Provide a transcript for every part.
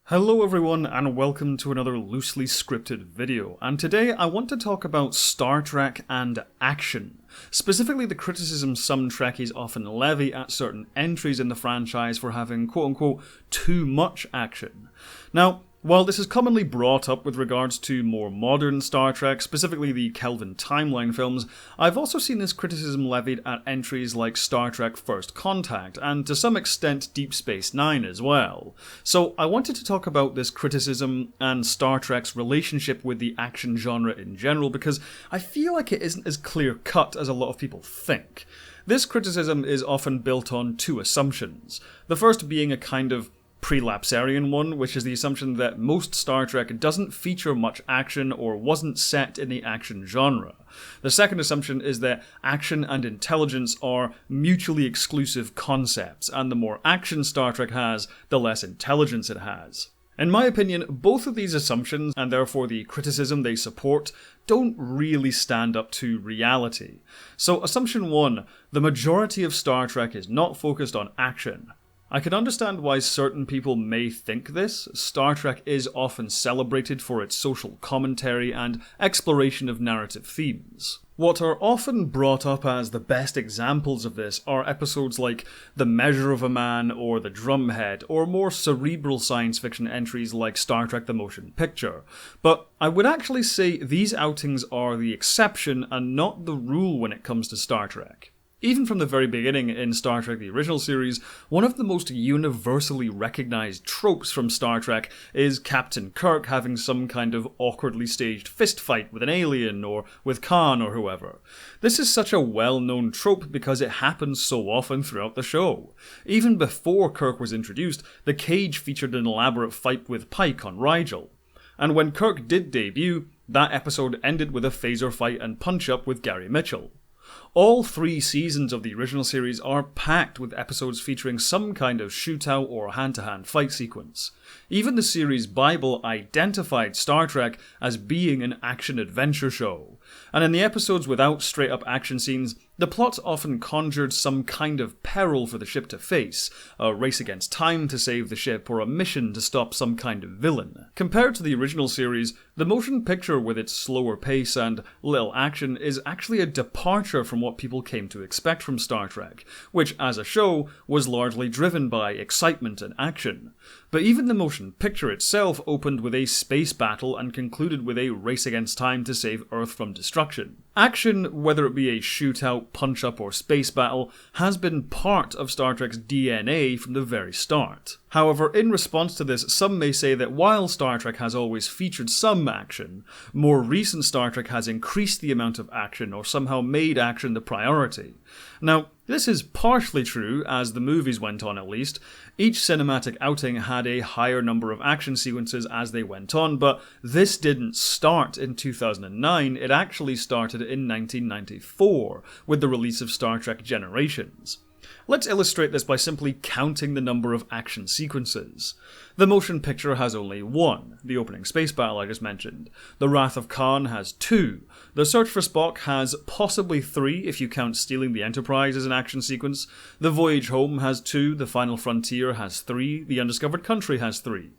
Hello everyone and welcome to another loosely scripted video, and today I want to talk about Star Trek and action. Specifically the criticism some Trekkies often levy at certain entries in the franchise for having quote-unquote too much action. Now, while this is commonly brought up with regards to more modern Star Trek, specifically the Kelvin timeline films, I've also seen this criticism levied at entries like Star Trek First Contact, and to some extent Deep Space Nine as well. So I wanted to talk about this criticism and Star Trek's relationship with the action genre in general, because I feel like it isn't as clear-cut as a lot of people think. This criticism is often built on two assumptions. The first being a kind of prelapsarian one, which is the assumption that most Star Trek doesn't feature much action or wasn't set in the action genre. The second assumption is that action and intelligence are mutually exclusive concepts, and the more action Star Trek has, the less intelligence it has. In my opinion, both of these assumptions, and therefore the criticism they support, don't really stand up to reality. So assumption 1, the majority of Star Trek is not focused on action. I can understand why certain people may think this. Star Trek is often celebrated for its social commentary and exploration of narrative themes. What are often brought up as the best examples of this are episodes like The Measure of a Man or The Drumhead, or more cerebral science fiction entries like Star Trek the Motion Picture. But I would actually say these outings are the exception and not the rule when it comes to Star Trek. Even from the very beginning in Star Trek the original series, one of the most universally recognised tropes from Star Trek is Captain Kirk having some kind of awkwardly staged fistfight with an alien or with Khan or whoever. This is such a well-known trope because it happens so often throughout the show. Even before Kirk was introduced, the Cage featured an elaborate fight with Pike on Rigel. And when Kirk did debut, that episode ended with a phaser fight and punch-up with Gary Mitchell. All 3 seasons of the original series are packed with episodes featuring some kind of shootout or hand-to-hand fight sequence. Even the series Bible identified Star Trek as being an action-adventure show. And in the episodes without straight-up action scenes, the plot often conjured some kind of peril for the ship to face, a race against time to save the ship, or a mission to stop some kind of villain. Compared to the original series, the motion picture with its slower pace and little action is actually a departure from what people came to expect from Star Trek, which as a show was largely driven by excitement and action. But even the motion picture itself opened with a space battle and concluded with a race against time to save Earth from destruction. Action, whether it be a shootout, punch-up or space battle, has been part of Star Trek's DNA from the very start. However, in response to this, some may say that while Star Trek has always featured some action, more recent Star Trek has increased the amount of action or somehow made action the priority. Now, this is partially true, as the movies went on at least. Each cinematic outing had a higher number of action sequences as they went on, but this didn't start in 2009, it actually started in 1994, with the release of Star Trek Generations. Let's illustrate this by simply counting the number of action sequences. The motion picture has only 1, the opening space battle I just mentioned. The Wrath of Khan has 2. The Search for Spock has possibly 3 if you count stealing the Enterprise as an action sequence. The Voyage Home has 2, The Final Frontier has 3, The Undiscovered Country has 3.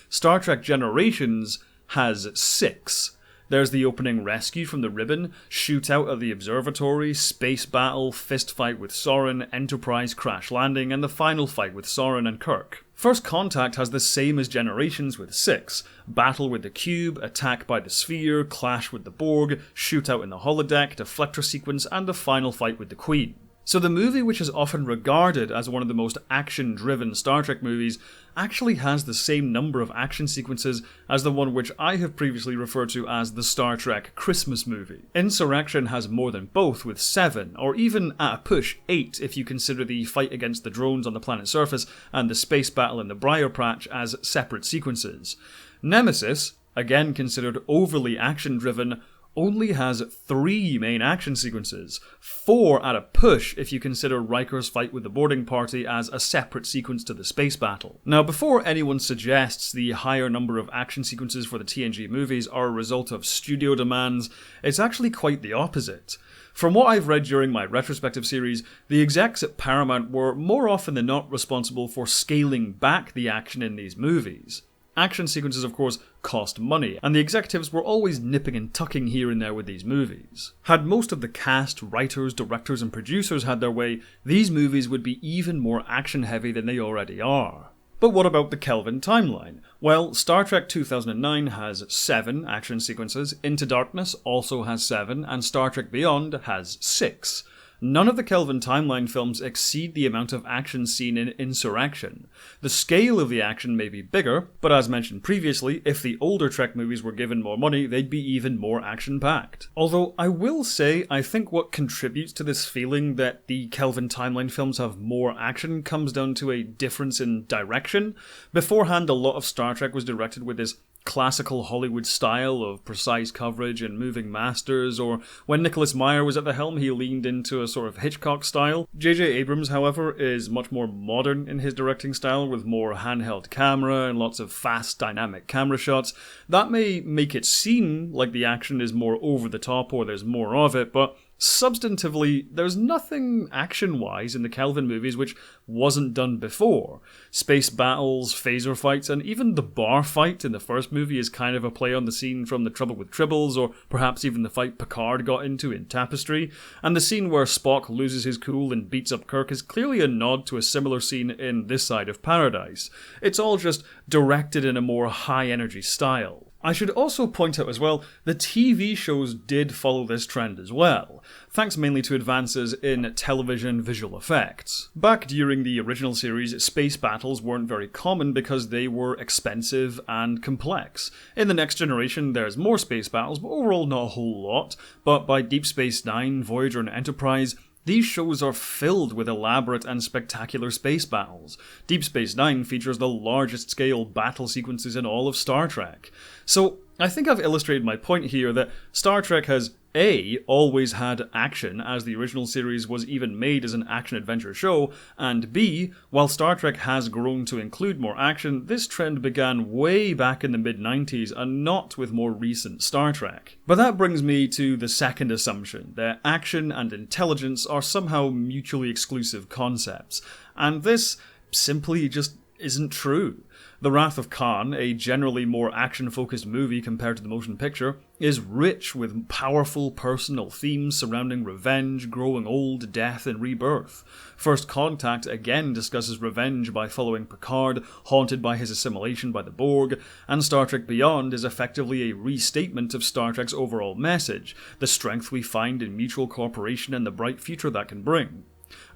Star Trek Generations has 6. There's the opening rescue from the Ribbon, shootout at the observatory, space battle, fist fight with Soren, Enterprise crash landing, and the final fight with Soren and Kirk. First Contact has the same as Generations with 6, battle with the Cube, attack by the Sphere, clash with the Borg, shootout in the holodeck, deflector sequence, and the final fight with the Queen. So the movie, which is often regarded as one of the most action-driven Star Trek movies, actually has the same number of action sequences as the one which I have previously referred to as the Star Trek Christmas movie. Insurrection has more than both, with 7, or even at a push 8 if you consider the fight against the drones on the planet's surface and the space battle in the Briar Patch as separate sequences. Nemesis, again considered overly action-driven, only has 3 main action sequences, 4 at a push if you consider Riker's fight with the boarding party as a separate sequence to the space battle. Now, before anyone suggests the higher number of action sequences for the TNG movies are a result of studio demands, it's actually quite the opposite. From what I've read during my retrospective series, the execs at Paramount were more often than not responsible for scaling back the action in these movies. Action sequences, of course, cost money, and the executives were always nipping and tucking here and there with these movies. Had most of the cast, writers, directors, and producers had their way, these movies would be even more action-heavy than they already are. But what about the Kelvin timeline? Well, Star Trek 2009 has 7 action sequences, Into Darkness also has 7, and Star Trek Beyond has 6. None of the Kelvin timeline films exceed the amount of action seen in Insurrection. The scale of the action may be bigger, but as mentioned previously, if the older Trek movies were given more money, they'd be even more action-packed. Although I will say, I think what contributes to this feeling that the Kelvin timeline films have more action comes down to a difference in direction. Beforehand, a lot of Star Trek was directed with this classical Hollywood style of precise coverage and moving masters, or when Nicholas Meyer was at the helm, he leaned into a sort of Hitchcock style. J.J. Abrams, however, is much more modern in his directing style, with more handheld camera and lots of fast, dynamic camera shots. That may make it seem like the action is more over the top or there's more of it, but substantively, there's nothing action-wise in the Kelvin movies which wasn't done before. Space battles, phaser fights, and even the bar fight in the first movie is kind of a play on the scene from The Trouble with Tribbles, or perhaps even the fight Picard got into in Tapestry. And the scene where Spock loses his cool and beats up Kirk is clearly a nod to a similar scene in This Side of Paradise. It's all just directed in a more high-energy style. I should also point out as well, the TV shows did follow this trend as well, thanks mainly to advances in television visual effects. Back during the original series, space battles weren't very common because they were expensive and complex. In the Next Generation, there's more space battles, but overall not a whole lot. But by Deep Space Nine, Voyager, and Enterprise, these shows are filled with elaborate and spectacular space battles. Deep Space Nine features the largest scale battle sequences in all of Star Trek. So, I think I've illustrated my point here that Star Trek has A, always had action, as the original series was even made as an action-adventure show, and B, while Star Trek has grown to include more action, this trend began way back in the mid-90s and not with more recent Star Trek. But that brings me to the second assumption, that action and intelligence are somehow mutually exclusive concepts, and this simply just isn't true. The Wrath of Khan, a generally more action-focused movie compared to the motion picture, is rich with powerful personal themes surrounding revenge, growing old, death, and rebirth. First Contact again discusses revenge by following Picard, haunted by his assimilation by the Borg, and Star Trek Beyond is effectively a restatement of Star Trek's overall message, the strength we find in mutual cooperation and the bright future that can bring.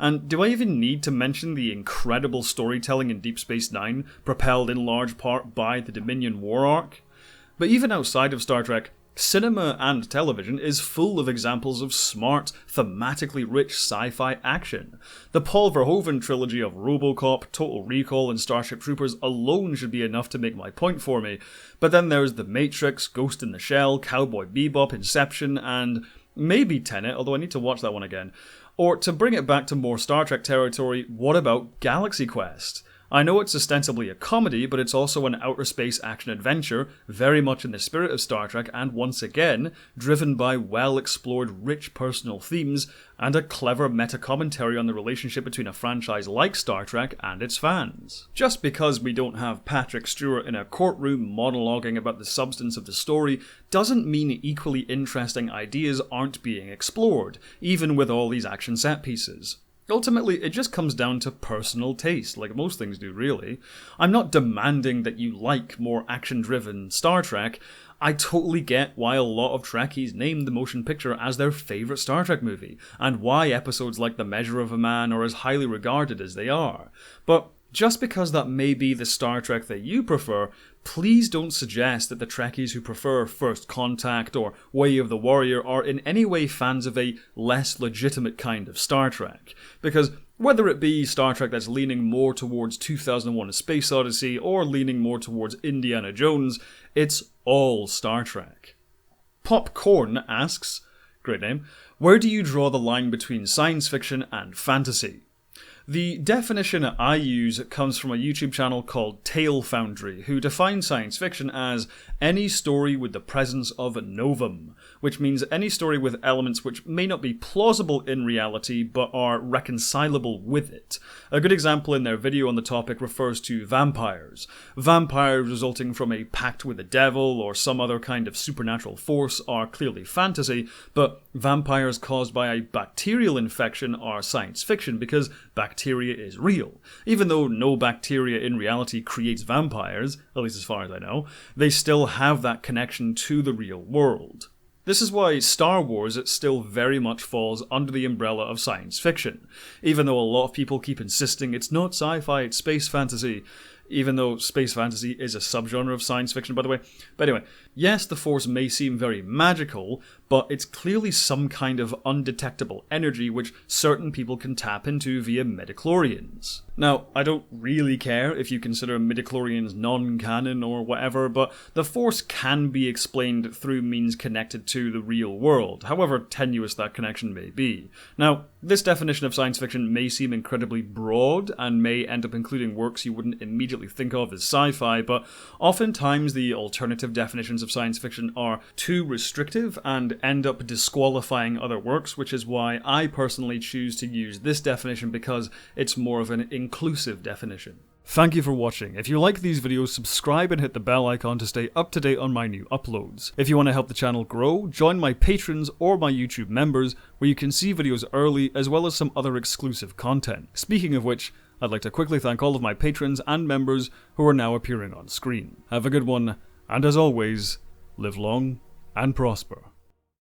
And do I even need to mention the incredible storytelling in Deep Space Nine, propelled in large part by the Dominion War arc? But even outside of Star Trek, cinema and television is full of examples of smart, thematically rich sci-fi action. The Paul Verhoeven trilogy of RoboCop, Total Recall, and Starship Troopers alone should be enough to make my point for me. But then there's The Matrix, Ghost in the Shell, Cowboy Bebop, Inception, and maybe Tenet, although I need to watch that one again. Or, to bring it back to more Star Trek territory, what about Galaxy Quest? I know it's ostensibly a comedy, but it's also an outer space action-adventure, very much in the spirit of Star Trek, and once again, driven by well-explored rich personal themes, and a clever meta-commentary on the relationship between a franchise like Star Trek and its fans. Just because we don't have Patrick Stewart in a courtroom monologuing about the substance of the story doesn't mean equally interesting ideas aren't being explored, even with all these action set pieces. Ultimately, it just comes down to personal taste, like most things do really. I'm not demanding that you like more action-driven Star Trek. I totally get why a lot of Trekkies name the motion picture as their favourite Star Trek movie, and why episodes like The Measure of a Man are as highly regarded as they are. But just because that may be the Star Trek that you prefer, please don't suggest that the Trekkies who prefer First Contact or Way of the Warrior are in any way fans of a less legitimate kind of Star Trek. Because whether it be Star Trek that's leaning more towards 2001: A Space Odyssey or leaning more towards Indiana Jones, it's all Star Trek. Popcorn asks, great name, where do you draw the line between science fiction and fantasy? The definition I use comes from a YouTube channel called Tale Foundry, who define science fiction as any story with the presence of a novum, which means any story with elements which may not be plausible in reality but are reconcilable with it. A good example in their video on the topic refers to vampires. Vampires resulting from a pact with the devil or some other kind of supernatural force are clearly fantasy, but vampires caused by a bacterial infection are science fiction because bacteria is real. Even though no bacteria in reality creates vampires, at least as far as I know, they still have that connection to the real world. This is why Star Wars still very much falls under the umbrella of science fiction, even though a lot of people keep insisting it's not sci-fi, it's space fantasy, even though space fantasy is a subgenre of science fiction, by the way. But anyway, yes, the Force may seem very magical, but it's clearly some kind of undetectable energy which certain people can tap into via midichlorians. Now, I don't really care if you consider midichlorians non-canon or whatever, but the Force can be explained through means connected to the real world, however tenuous that connection may be. Now, this definition of science fiction may seem incredibly broad and may end up including works you wouldn't immediately think of as sci-fi, but oftentimes the alternative definitions of science fiction are too restrictive and end up disqualifying other works, which is why I personally choose to use this definition because it's more of an inclusive definition. Thank you for watching. If you like these videos, subscribe and hit the bell icon to stay up to date on my new uploads. If you want to help the channel grow, join my patrons or my YouTube members, where you can see videos early as well as some other exclusive content. Speaking of which, I'd like to quickly thank all of my patrons and members who are now appearing on screen. Have a good one, and as always, live long and prosper.